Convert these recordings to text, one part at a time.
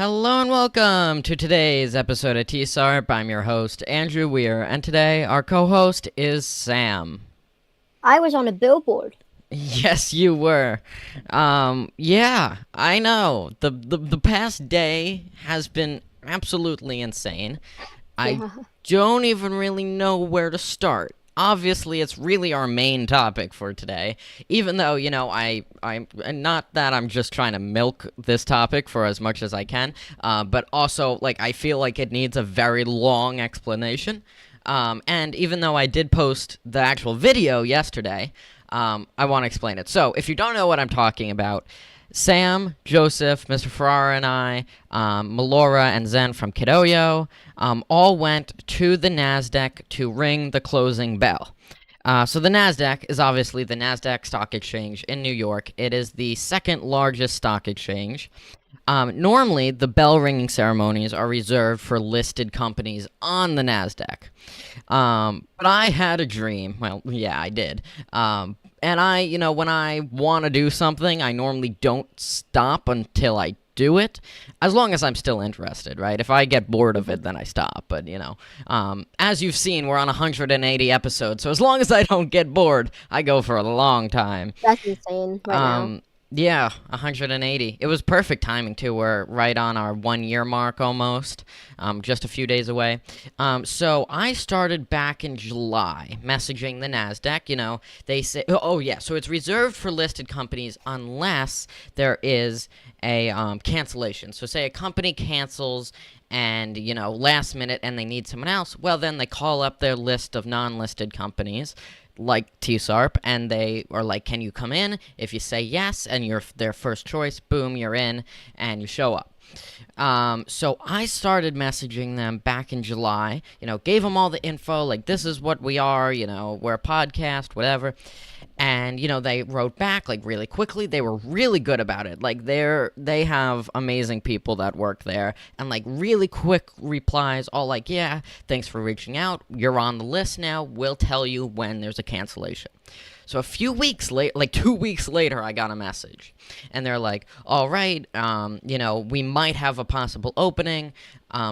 Hello and welcome to today's episode of TSARP. I'm your host, Andrew Weir, and today our co-host is Sam. I was on a billboard. Yes, you were. Yeah, I know. The past day has been absolutely insane. I Yeah. don't even really know where to start. Obviously, it's really our main topic for today. Even though, I'm not that I'm just trying to milk this topic for as much as I can, but also, I feel like it needs a very long explanation. And even though I did post the actual video yesterday, I want to explain it. So, if you don't know what I'm talking about, Sam, Joseph, Mr. Ferrara, and I, Melora, and Zen from Kidoyo, all went to the Nasdaq to ring the closing bell. So the Nasdaq is obviously the Nasdaq Stock Exchange in New York. It is the second largest stock exchange. Normally, the bell ringing ceremonies are reserved for listed companies on the Nasdaq. But I had a dream. Well, yeah, I did. And when I want to do something, I normally don't stop until I do it, as long as I'm still interested, right? If I get bored of it, then I stop. But, as you've seen, we're on 180 episodes, so as long as I don't get bored, I go for a long time. That's insane right now. Yeah, 180. It was perfect timing too. We're right on our 1 year mark almost, just a few days away. So I started back in July messaging the Nasdaq. They say, oh yeah, so it's reserved for listed companies unless there is a cancellation. So say a company cancels and last minute and they need someone else. Well, then they call up their list of non-listed companies like TSARP, and they are like, can you come in? If you say yes and you're their first choice, boom, you're in and you show up. So I started messaging them back in July, gave them all the info, like, this is what we are, we're a podcast, whatever. And, they wrote back, like, really quickly. They were really good about it. Like, they have amazing people that work there. And, like, really quick replies, all like, yeah, thanks for reaching out. You're on the list now. We'll tell you when there's a cancellation. So a few weeks later, like 2 weeks later, I got a message. And they're like, all right, we might have a possible opening.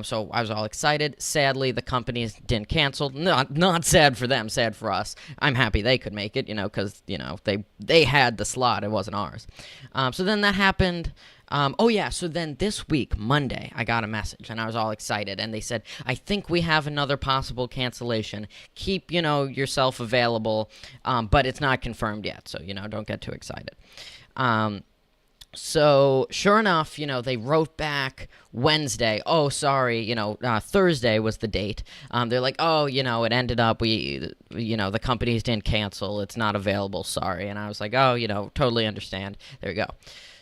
So I was all excited. Sadly, the companies didn't cancel. Not sad for them, sad for us. I'm happy they could make it, because, they had the slot. It wasn't ours. So then that happened. So then this week, Monday, I got a message, and I was all excited, and they said, I think we have another possible cancellation. Keep, yourself available, but it's not confirmed yet, so, don't get too excited. So, sure enough, they wrote back Wednesday. Oh, sorry, Thursday was the date. They're like, oh, it ended up, the companies didn't cancel. It's not available, sorry. And I was like, oh, totally understand. There you go.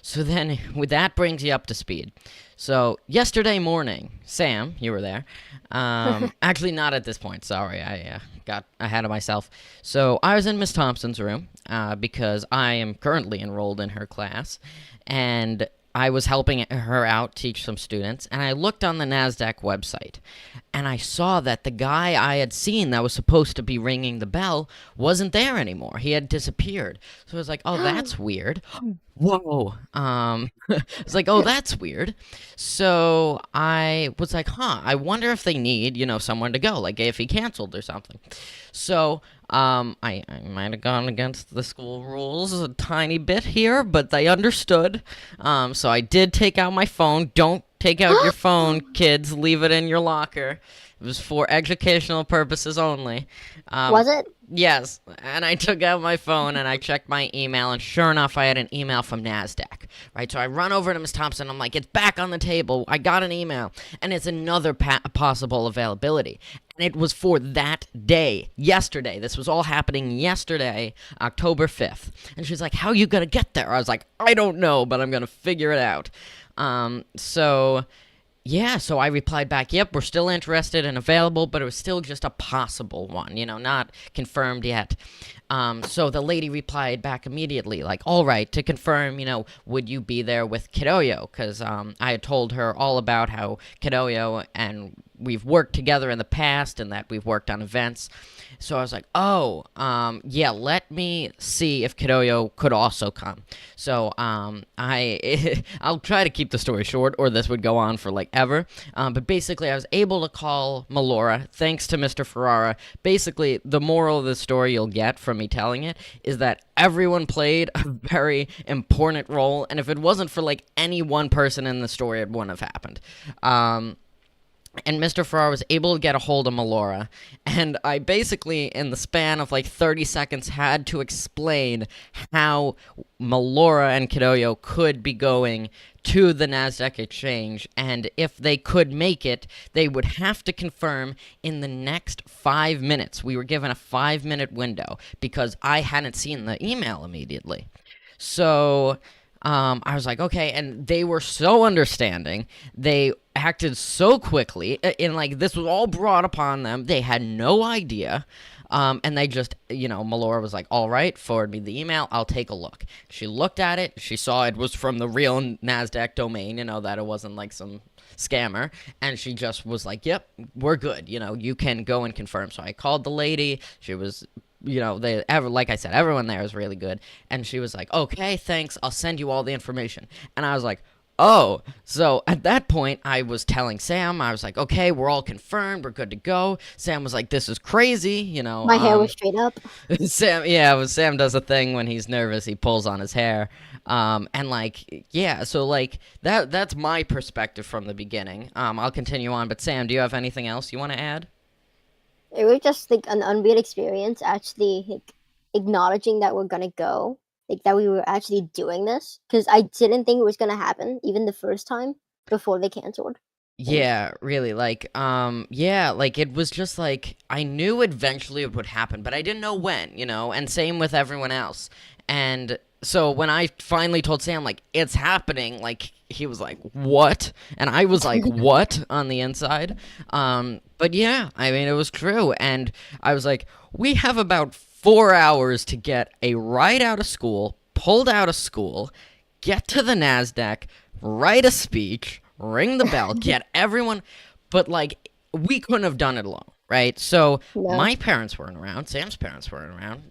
So then, with that brings you up to speed. So, yesterday morning, Sam, you were there. Actually, not at this point. Sorry, I got ahead of myself. So, I was in Miss Thompson's room because I am currently enrolled in her class. And I was helping her out teach some students, and I looked on the Nasdaq website, and I saw that the guy I had seen that was supposed to be ringing the bell wasn't there anymore. He had disappeared. So I was like, oh, that's weird. Whoa. It's like, oh, that's weird. So I was like, I wonder if they need, someone to go, like if he canceled or something. So I might have gone against the school rules a tiny bit here, but they understood. So I did take out my phone. Don't take out your phone, kids. Leave it in your locker. It was for educational purposes only. Was it? Yes, and I took out my phone and I checked my email, and sure enough, I had an email from Nasdaq, right? So I run over to Miss Thompson. I'm like, it's back on the table. I got an email, and it's another possible availability. And it was for that day, yesterday. This was all happening yesterday, October 5th. And she's like, how are you going to get there? I was like, I don't know, but I'm going to figure it out. Yeah, so I replied back, yep, we're still interested and available, but it was still just a possible one, not confirmed yet. So the lady replied back immediately, like, all right, to confirm, would you be there with Kidoyo? Because I had told her all about how Kidoyo and we've worked together in the past and that we've worked on events. So I was like, oh, yeah, let me see if Kidoyo could also come. So I'll try to keep the story short, or this would go on for like ever. But basically, I was able to call Melora thanks to Mr. Ferrara. Basically, the moral of the story you'll get from me telling it is that everyone played a very important role, and if it wasn't for like any one person in the story, it wouldn't have happened. And Mr. Ferrara was able to get a hold of Melora, and I basically, in the span of like 30 seconds, had to explain how Melora and Kidoyo could be going to the Nasdaq exchange, and if they could make it, they would have to confirm in the next 5 minutes. We were given a 5-minute window because I hadn't seen the email immediately. So I was like, okay, and they were so understanding. They acted so quickly, and like this was all brought upon them. They had no idea. And they just, Melora was like, all right, forward me the email. I'll take a look. She looked at it. She saw it was from the real Nasdaq domain, that it wasn't like some scammer. And she just was like, yep, we're good. You can go and confirm. So I called the lady. She was, like I said, everyone there is really good. And she was like, okay, thanks. I'll send you all the information. And I was like, oh, so at that point, I was telling Sam, I was like, okay, we're all confirmed, we're good to go. Sam was like, this is crazy, My hair was straight up. Sam does a thing when he's nervous, he pulls on his hair. And like, yeah, so like, that's my perspective from the beginning. I'll continue on, but Sam, do you have anything else you want to add? It was just like an unreal experience, actually, like acknowledging that we're gonna go. Like that we were actually doing this, because I didn't think it was gonna happen even the first time before they canceled. Yeah, really, like, yeah, like, it was just, like, I knew eventually it would happen, but I didn't know when, and same with everyone else, and so when I finally told Sam, like, it's happening, like, he was like, what? And I was like, what? On the inside, but yeah, I mean, it was true, and I was like, we have about 4 hours to get a ride out of school, pulled out of school, get to the Nasdaq, write a speech, ring the bell, get everyone, but like we couldn't have done it alone, right? So my parents weren't around, Sam's parents weren't around,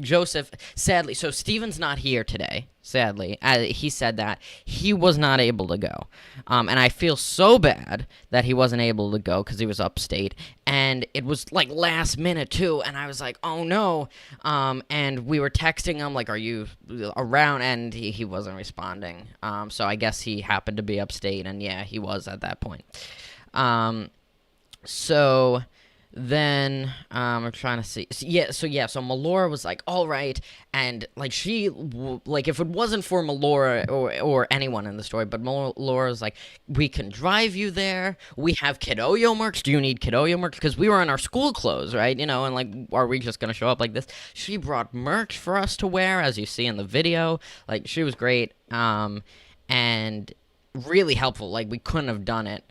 Joseph, sadly, so Steven's not here today, sadly. He said that he was not able to go, and I feel so bad that he wasn't able to go because he was upstate, and it was like last minute too, and I was like, oh no, and we were texting him like, are you around? And he wasn't responding, so I guess he happened to be upstate, and yeah, he was at that point. So then I'm trying to see. So Melora was like, all right, and like like if it wasn't for Melora or anyone in the story, but Melora was like, we can drive you there. We have Kidoyo merch. Do you need Kidoyo merch? Because we were in our school clothes, right? And like, are we just gonna show up like this? She brought merch for us to wear, as you see in the video. Like, she was great, and really helpful. Like, we couldn't have done it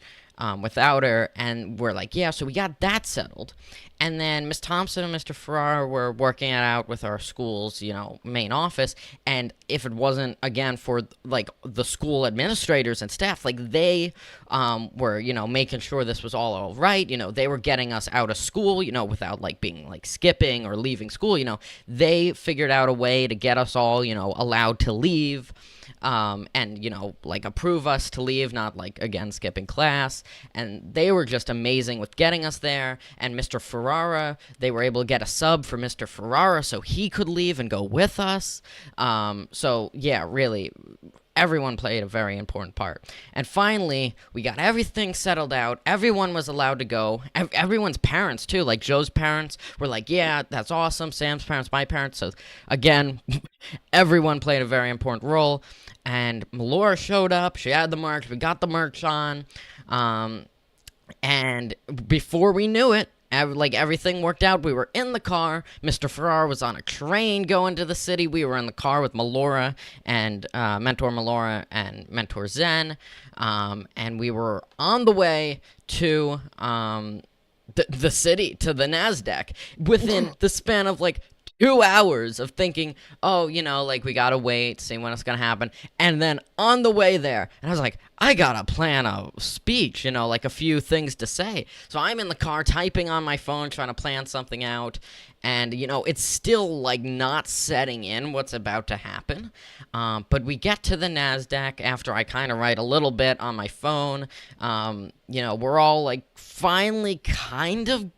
without her, and we're like, yeah, so we got that settled. And then Miss Thompson and Mr. Ferrara were working it out with our school's, main office, and if it wasn't, again, for, like, the school administrators and staff, like, they were, making sure this was all right, they were getting us out of school, without, like, being, like, skipping or leaving school, they figured out a way to get us all, allowed to leave, and, like, approve us to leave, not, like, again, skipping class, and they were just amazing with getting us there, and Mr. Ferrara, they were able to get a sub for Mr. Ferrara so he could leave and go with us, so, yeah, really, everyone played a very important part. And finally, we got everything settled out. Everyone was allowed to go. Everyone's parents, too. Like, Joe's parents were like, yeah, that's awesome. Sam's parents, my parents. So, again, everyone played a very important role. And Melora showed up. She had the merch. We got the merch on. And before we knew it, like, everything worked out. We were in the car. Mr. Ferrara was on a train going to the city. We were in the car with Melora and Mentor Melora and Mentor Zen. And we were on the way to the city, to the Nasdaq, within the span of, like, 2 hours of thinking, oh, like we gotta wait, see when it's gonna happen. And then on the way there, and I was like, I gotta plan a speech, like a few things to say. So I'm in the car typing on my phone, trying to plan something out. And, it's still like not setting in what's about to happen. But we get to the NASDAQ after I kind of write a little bit on my phone. We're all like finally kind of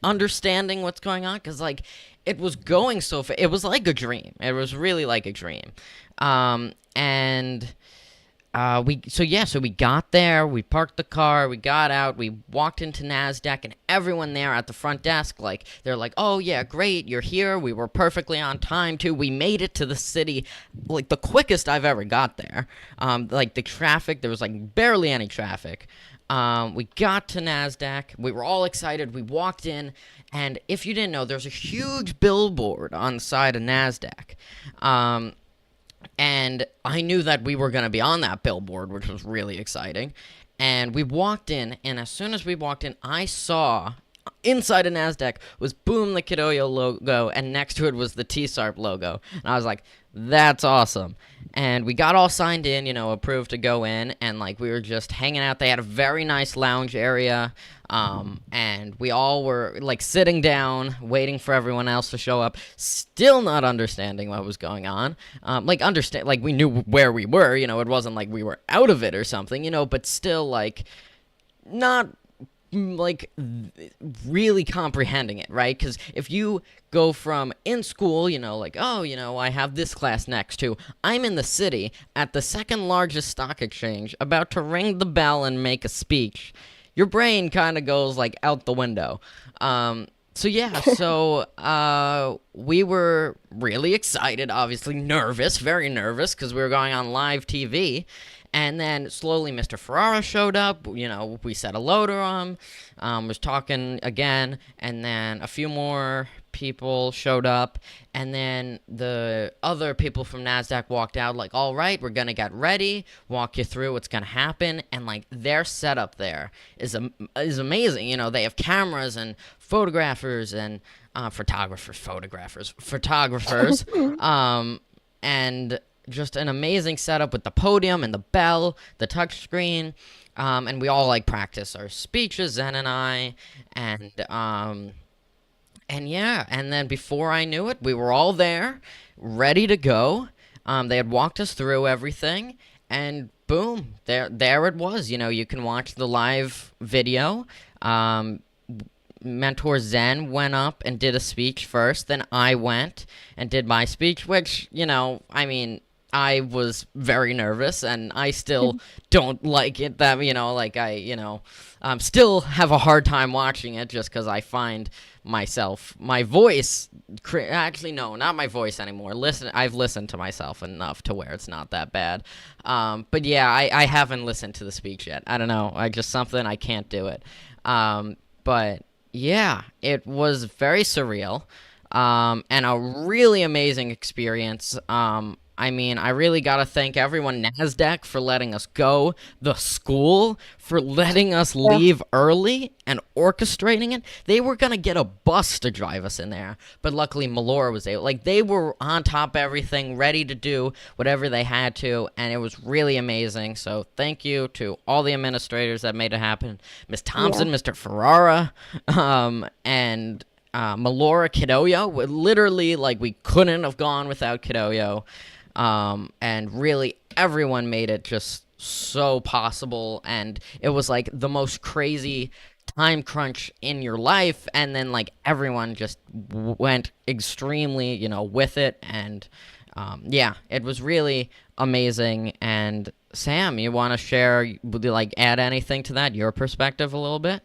understanding what's going on because like it was going so fast. It was like a dream. It was really like a dream. And so we got there, we parked the car, we got out, we walked into Nasdaq, and everyone there at the front desk, like, they're like, oh yeah, great, you're here, we were perfectly on time too, we made it to the city, like, the quickest I've ever got there. Like, the traffic, there was like barely any traffic. We got to Nasdaq, we were all excited, we walked in, and if you didn't know, there's a huge billboard on the side of Nasdaq. And I knew that we were going to be on that billboard, which was really exciting. And we walked in, and as soon as we walked in, I saw inside of NASDAQ was boom, the Kidoyo logo, and next to it was the TSARP logo. And I was like, that's awesome. And we got all signed in, approved to go in, and like we were just hanging out. They had a very nice lounge area, and we all were like sitting down, waiting for everyone else to show up, still not understanding what was going on. Like we knew where we were, it wasn't like we were out of it or something, but still like not like really comprehending it, right? Because if you go from in school, like, oh, I have this class next to, I'm in the city at the second largest stock exchange about to ring the bell and make a speech, your brain kind of goes like out the window. So we were really excited, obviously nervous, very nervous, because we were going on live TV. And then slowly Mr. Ferrara showed up, we said hello to him, was talking again, and then a few more people showed up, and then the other people from NASDAQ walked out like, all right, we're going to get ready, walk you through what's going to happen, and like their setup there is amazing. They have cameras and photographers and photographers, and just an amazing setup with the podium and the bell, the touch screen, and we all like practice our speeches, Zen and I, and yeah, and then before I knew it, we were all there, ready to go. They had walked us through everything, and boom, there it was. You can watch the live video. Mentor Zen went up and did a speech first, then I went and did my speech, which, I was very nervous, and I still don't like it that, still have a hard time watching it just because I find my voice, actually, no, not my voice anymore. I've listened to myself enough to where it's not that bad. But yeah, I haven't listened to the speech yet. I don't know. Something, I can't do it. But yeah, it was very surreal, and a really amazing experience. I really gotta thank everyone, NASDAQ, for letting us go, the school for letting us leave early and orchestrating it. They were gonna get a bus to drive us in there, but luckily Melora was able, they were on top of everything, ready to do whatever they had to, and it was really amazing. So thank you to all the administrators that made it happen, Miss Thompson, Mr. Ferrara, and Melora, Kidoyo. Literally, we couldn't have gone without Kidoyo. And really everyone made it just so possible, and it was like the most crazy time crunch in your life, and then everyone just went extremely, with it, and yeah, it was really amazing. And Sam, you want to share, would you add anything to that, your perspective a little bit?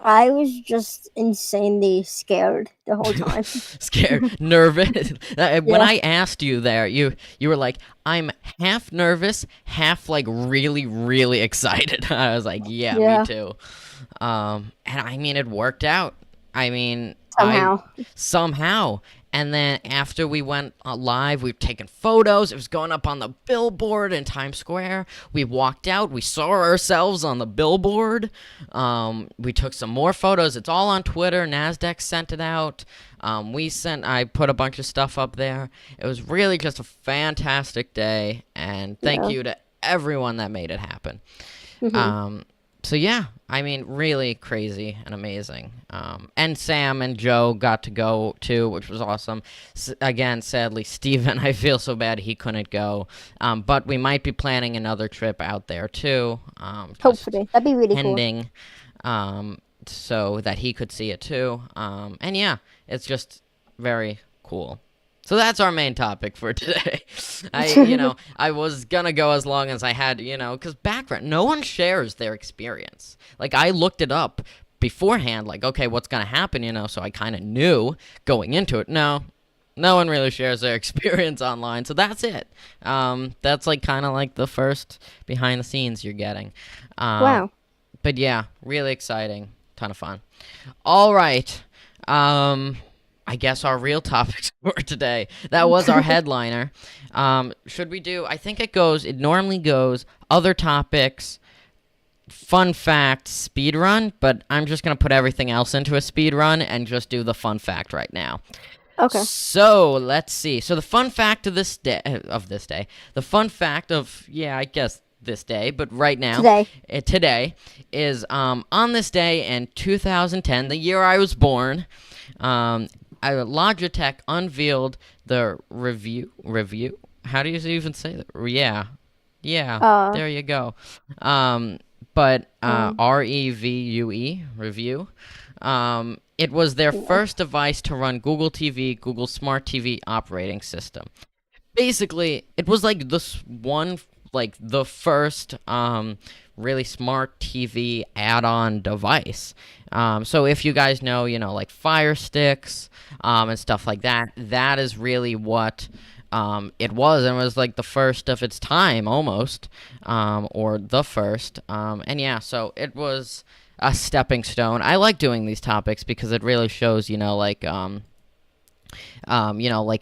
I was just insanely scared the whole time. Scared, nervous. When I asked you there, you were like, I'm half nervous, half really, really excited. I was like, yeah, me too. And it worked out. I mean, I Somehow. somehow. And then after we went live, we were taking photos. It was going up on the billboard in Times Square. We walked out. We saw ourselves on the billboard. We took some more photos. It's all on Twitter. Nasdaq sent it out. I put a bunch of stuff up there. It was really just a fantastic day. And thank Yeah. you to everyone that made it happen. Hmm. So yeah, I mean, really crazy and amazing. And Sam and Joe got to go too, which was awesome. Again, sadly, Steven, I feel so bad he couldn't go. But we might be planning another trip out there too. Just Hopefully, that'd be really cool. pending, so that he could see it too. And yeah, it's just very cool. So that's our main topic for today. I was gonna go as long as I had, because background, no one shares their experience. Like, I looked it up beforehand, like, okay, what's gonna happen, so I kind of knew going into it. No one really shares their experience online, so that's it. That's like kind of like the first behind the scenes you're getting. Wow. But yeah, really exciting, ton of fun. All right. I guess our real topics for today. That was our headliner. Should we do? I think it normally goes other topics, fun fact, speed run, but I'm just going to put everything else into a speed run and just do the fun fact right now. Okay. So let's see. So the fun fact of this day, the fun fact of, I guess this day, but right now, today is on this day in 2010, the year I was born. Logitech unveiled the review. How do you even say that? Yeah. There you go. Review. It was their first device to run Google TV, Google Smart TV operating system. Basically, it was like the first really smart TV add-on device. So if you guys know, like Fire Sticks and stuff like that, that is really what it was. And it was like the first of its time almost, or the first. And yeah, so it was a stepping stone. I like doing these topics because it really shows, like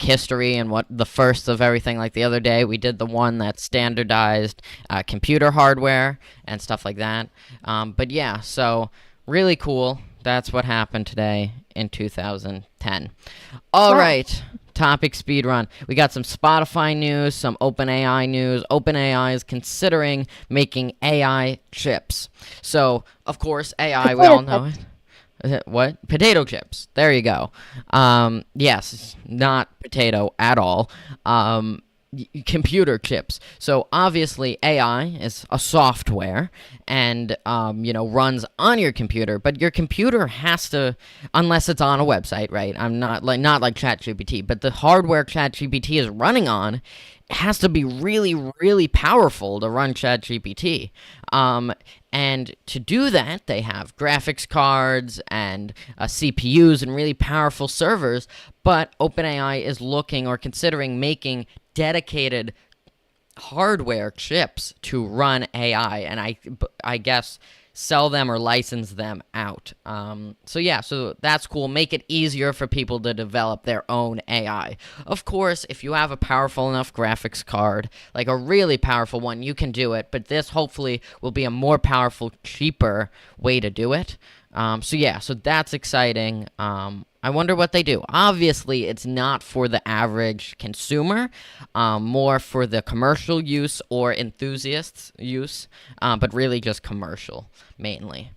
history and what the first of everything. Like the other day, we did the one that standardized computer hardware and stuff like that. But yeah, so really cool. That's what happened today in 2010. All right. Topic speed run. We got some Spotify news, some OpenAI news. OpenAI is considering making AI chips. So, of course, AI, we all know it. What? Potato chips. There you go. Yes, not potato at all. Computer chips. So obviously AI is a software and runs on your computer, but your computer has to, unless it's on a website, right? I'm not like ChatGPT, but the hardware ChatGPT is running on has to be really, really powerful to run ChatGPT. And to do that, they have graphics cards and CPUs and really powerful servers, but OpenAI is looking or considering making dedicated hardware chips to run AI, and I guess sell them or license them out. So that's cool. Make it easier for people to develop their own AI. Of course, if you have a powerful enough graphics card, like a really powerful one, you can do it, but this hopefully will be a more powerful, cheaper way to do it. So that's exciting. I wonder what they do. Obviously, it's not for the average consumer, more for the commercial use or enthusiasts use, but really just commercial mainly.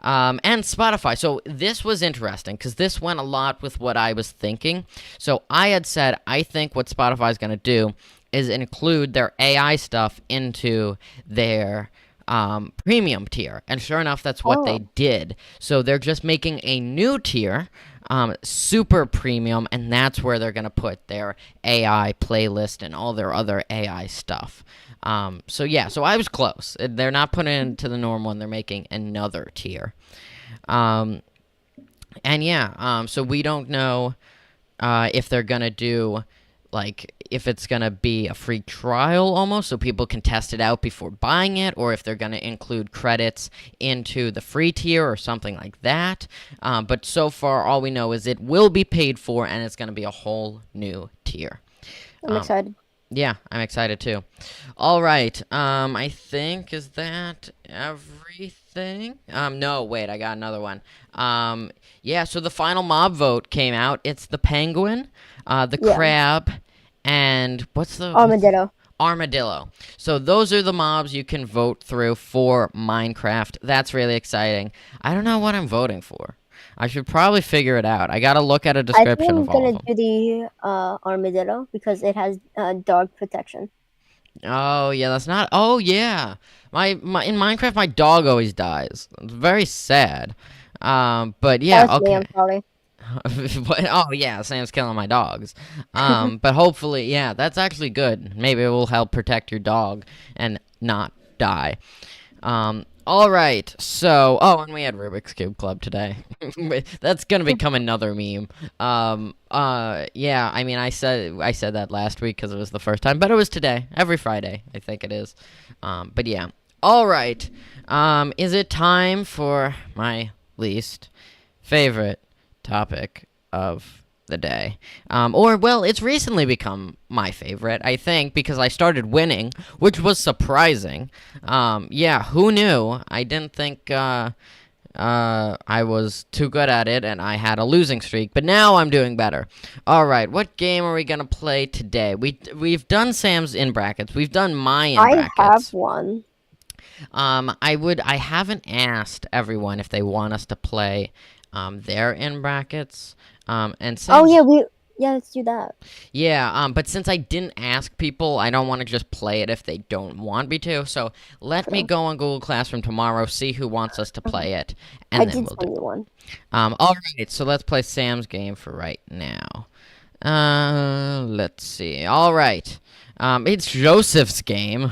And Spotify. So this was interesting because this went a lot with what I was thinking. So I had said, I think what Spotify is going to do is include their AI stuff into their premium tier. And sure enough, that's what they did. So they're just making a new tier, super premium, and that's where they're going to put their AI playlist and all their other AI stuff. So I was close. They're not putting it into the normal one. They're making another tier. So we don't know if they're going to do like if it's gonna be a free trial almost, so people can test it out before buying it, or if they're gonna include credits into the free tier or something like that. But so far, all we know is it will be paid for, and it's gonna be a whole new tier. I'm excited. Yeah, I'm excited too. All right. I think is that everything? No, wait, I got another one. Yeah, so the final mob vote came out. It's the penguin, the crab, and what's the Armadillo. Armadillo. So those are the mobs you can vote through for Minecraft. That's really exciting. I don't know what I'm voting for. I should probably figure it out. I gotta look at a I description think I'm of all of gonna them. do the armadillo because it has dog protection. Oh yeah, that's not. Oh yeah, my in Minecraft, my dog always dies. It's very sad. But yeah, That's me, okay. I'm sorry. Oh yeah, Sam's killing my dogs. But hopefully, yeah, that's actually good. Maybe it will help protect your dog and not die. All right. So, and we had Rubik's Cube Club today. That's gonna become another meme. Yeah. I mean, I said that last week because it was the first time, but it was today. Every Friday, I think it is. But yeah. All right. Is it time for my least favorite topic of the day? Well, it's recently become my favorite, I think, because I started winning, which was surprising. Yeah, who knew? I didn't think I was too good at it, and I had a losing streak, but now I'm doing better. All right, what game are we gonna play today? We've done Sam's in brackets. We've done my in brackets. I have one. I haven't asked everyone if they want us to play their in brackets. And since, let's do that. Yeah, but since I didn't ask people, I don't want to just play it if they don't want me to. So let me go on Google Classroom tomorrow, see who wants us to play it, and then we'll do it. One. All right, so let's play Sam's game for right now. Let's see. All right. It's Joseph's game.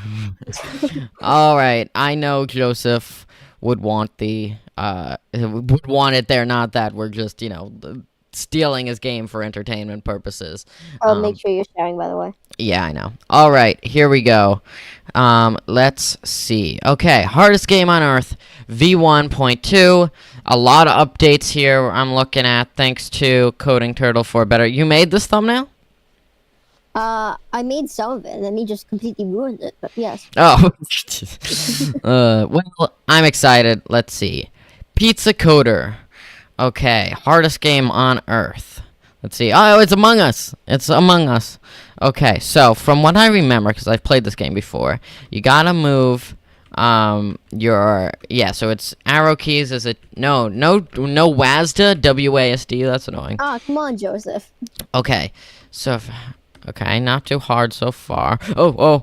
All right, I know Joseph would want would want it there, not that we're just, stealing his game for entertainment purposes. I'll make sure you're sharing, by the way. Yeah, I know. All right, here we go. Let's see. Okay, hardest game on Earth, V1.2. A lot of updates here I'm looking at, thanks to Coding Turtle for Better. You made this thumbnail? I made some of it, and then he just completely ruined it, but yes. Oh. Well, I'm excited. Let's see. Pizza Coder. Okay, hardest game on Earth. Let's see. Oh, it's Among Us. It's Among Us. Okay, so from what I remember, because I've played this game before, you gotta move so it's arrow keys. Is it no WASD, WASD? That's annoying. Come on, Joseph. Okay, so okay, not too hard so far. Okay,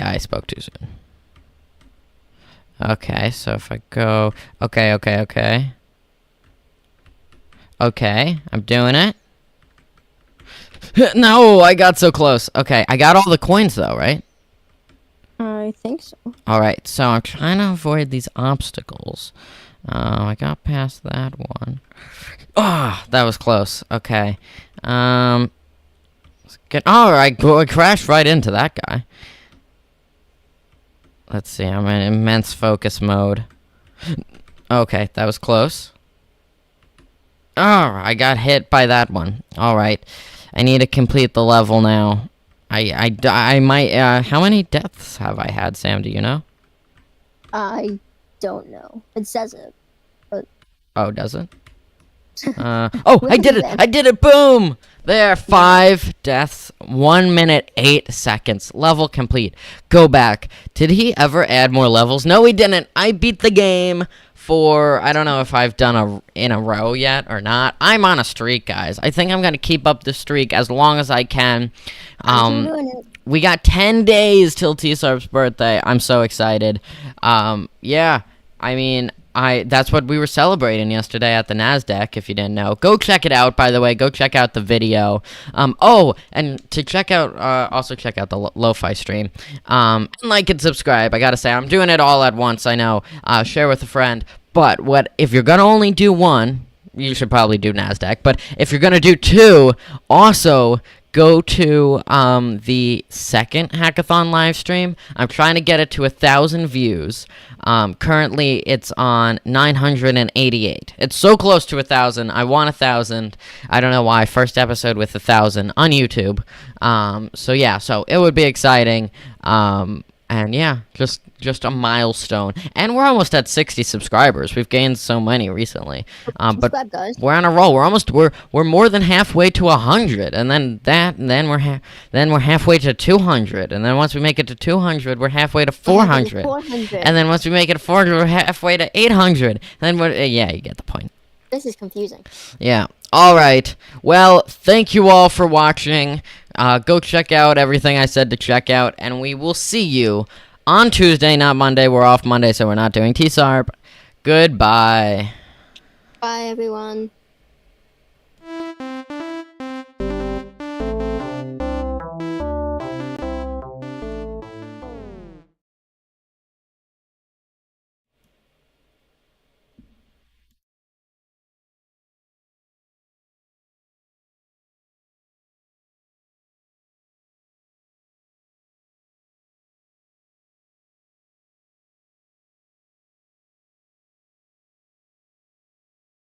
I spoke too soon. Okay, so if I go... Okay. Okay, I'm doing it. No, I got so close. Okay, I got all the coins though, right? I think so. Alright, so I'm trying to avoid these obstacles. I got past that one. That was close. Okay. I crashed right into that guy. Let's see, I'm in immense focus mode. Okay, that was close. I got hit by that one. Alright, I need to complete the level now. I might, how many deaths have I had, Sam, do you know? I don't know. It says it. But... Oh, does it? I did it! I did it! Boom! There, 5 deaths, 1 minute, 8 seconds. Level complete. Go back. Did he ever add more levels? No, he didn't. I beat the game for, I don't know if I've done in a row yet or not. I'm on a streak, guys. I think I'm going to keep up the streak as long as I can. We got 10 days till TSARP's birthday. I'm so excited. Yeah, I mean... that's what we were celebrating yesterday at the Nasdaq, if you didn't know. Go check it out, by the way. Go check out the video. And to check out, also check out the Lo-Fi stream. And like and subscribe. I gotta say, I'm doing it all at once, I know. Share with a friend. But if you're gonna only do one, you should probably do Nasdaq. But if you're gonna do 2, also go to the second hackathon live stream. I'm trying to get it to 1,000 views. Currently, it's on 988. It's so close to 1,000. I want 1,000. I don't know why. First episode with 1,000 on YouTube. So yeah, so it would be exciting. And yeah, just a milestone. And we're almost at 60 subscribers. We've gained so many recently. But Subscribe, guys. we're on a roll. We're more than halfway to 100, and then we're halfway to 200, and then once we make it to 200, we're halfway to 400. 400. And then once we make it to 400, we're halfway to 800. Then yeah, you get the point. This is confusing. Yeah. All right. Well, thank you all for watching. Go check out everything I said to check out, and we will see you on Tuesday, not Monday. We're off Monday, so we're not doing TSARP. Goodbye. Bye, everyone.